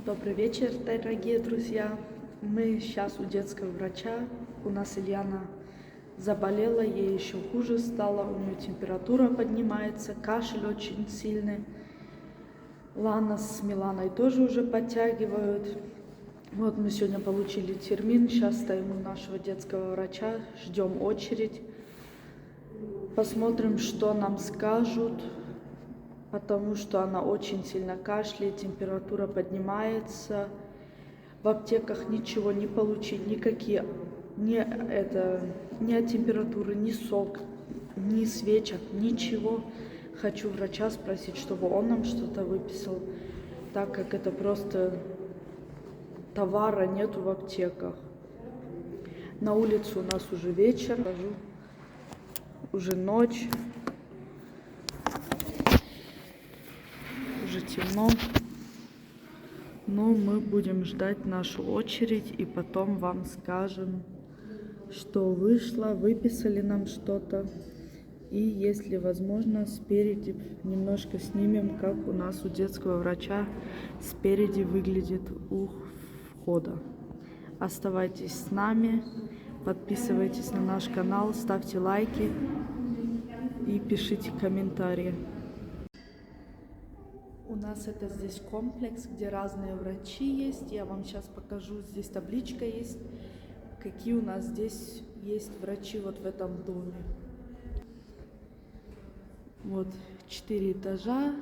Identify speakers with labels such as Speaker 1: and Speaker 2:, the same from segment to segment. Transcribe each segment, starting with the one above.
Speaker 1: Добрый вечер, дорогие друзья. Мы сейчас у детского врача. У нас Ильяна заболела, ей еще хуже стало. У нее температура поднимается, кашель очень сильный. Лана с Миланой тоже уже подтягивают. Вот мы сегодня получили термин. Сейчас стоим у нашего детского врача, ждем очередь. Посмотрим, что нам скажут. Потому что она очень сильно кашляет, температура поднимается. В аптеках ничего не получить, никакие, ни от температуры, ни сок, ни свечек, ничего. Хочу врача спросить, чтобы он нам что-то выписал, так как это просто товара нету в аптеках. На улице у нас уже вечер, уже ночь. Уже темно, но мы будем ждать нашу очередь и потом вам скажем, что вышло, выписали нам что-то. И если возможно, спереди немножко снимем, как у нас у детского врача спереди выглядит у входа. Оставайтесь с нами, подписывайтесь на наш канал, ставьте лайки и пишите комментарии. У нас это здесь комплекс, где разные врачи есть. Я вам сейчас покажу. Здесь табличка есть, какие у нас здесь есть врачи вот в этом доме. Вот 4 этажа.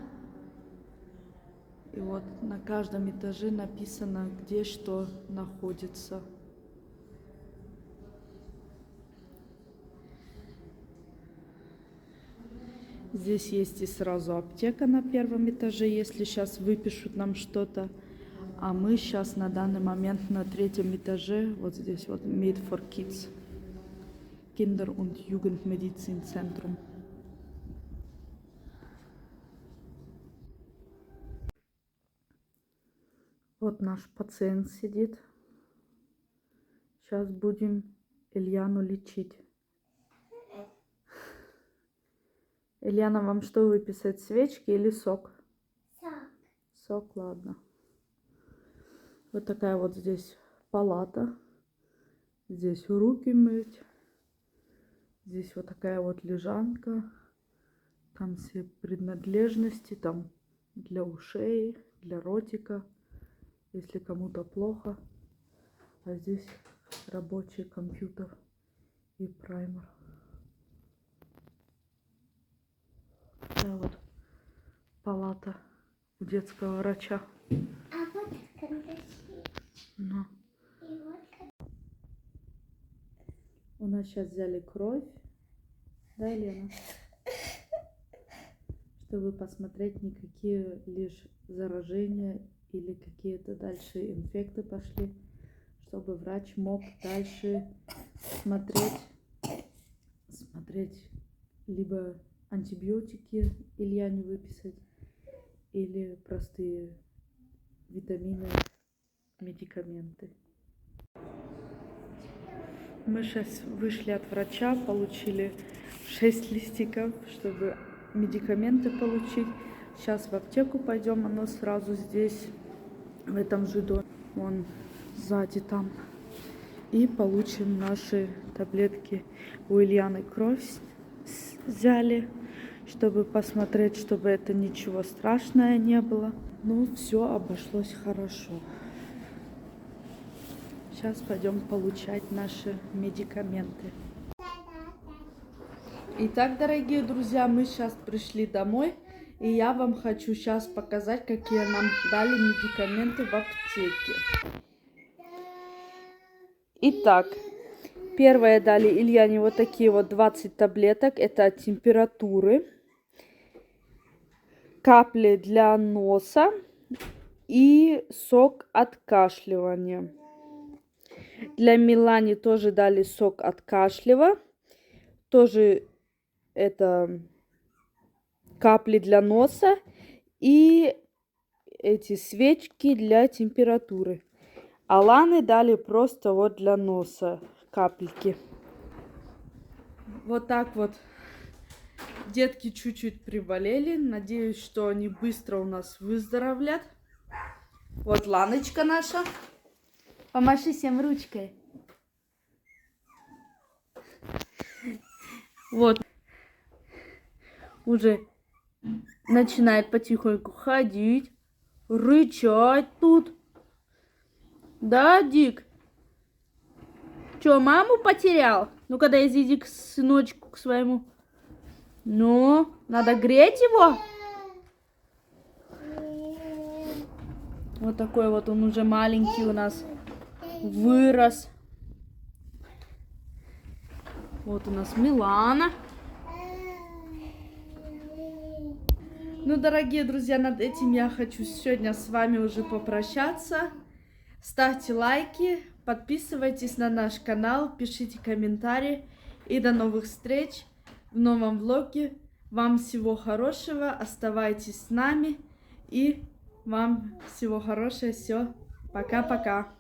Speaker 1: И вот на каждом этаже написано, где что находится. Здесь есть и сразу аптека на первом этаже, если сейчас выпишут нам что-то. А мы сейчас на данный момент на 3-м этаже, вот здесь вот Med for Kids, Kinder- und Jugendmedizinzentrum. Вот наш пациент сидит. Сейчас будем Ильяну лечить. Ильяна, вам что выписать, свечки или сок?
Speaker 2: Сок.
Speaker 1: Сок, ладно. Вот такая вот здесь палата. Здесь руки мыть. Здесь вот такая вот лежанка. Там все принадлежности. Там для ушей, для ротика. Если кому-то плохо. А здесь рабочий компьютер и праймер. Такая вот палата у детского врача.
Speaker 2: А вот карандаши.
Speaker 1: Ну.
Speaker 2: И вот
Speaker 1: У нас сейчас взяли кровь. Да, Елена? Чтобы посмотреть, никакие лишь заражения или какие-то дальше инфекты пошли. Чтобы врач мог дальше смотреть либо антибиотики Ильяне выписать, или простые витамины, медикаменты. Мы сейчас вышли от врача, получили 6 листиков, чтобы медикаменты получить. Сейчас в аптеку пойдем, оно сразу здесь, в этом же доме, вон сзади там. И получим наши таблетки. У Ильяны кровь взяли, чтобы посмотреть, чтобы это ничего страшного не было. Но все обошлось хорошо. Сейчас пойдем получать наши медикаменты. Итак, дорогие друзья, мы сейчас пришли домой. И я вам хочу сейчас показать, какие нам дали медикаменты в аптеке. Итак, первое дали Ильяне вот такие вот 20 таблеток. Это от температуры. Капли для носа и сок от кашливания. Для Милани тоже дали сок от кашлява. Тоже это капли для носа и эти свечки для температуры. А Лане дали просто вот для носа капельки. Вот так вот. Детки чуть-чуть приболели. Надеюсь, что они быстро у нас выздоровлят. Вот Ланочка наша. Помаши всем ручкой. Вот. Уже начинает потихоньку ходить, рычать тут. Да, Дик? Чё, маму потерял? Ну-ка, дай иди к сыночку к своему. Ну, надо греть его. Вот такой вот он уже маленький у нас. Вырос. Вот у нас Милана. Ну, дорогие друзья, над этим я хочу сегодня с вами уже попрощаться. Ставьте лайки, подписывайтесь на наш канал, пишите комментарии. И до новых встреч в новом влоге. Вам всего хорошего, оставайтесь с нами. И вам всего хорошего. Все, пока-пока.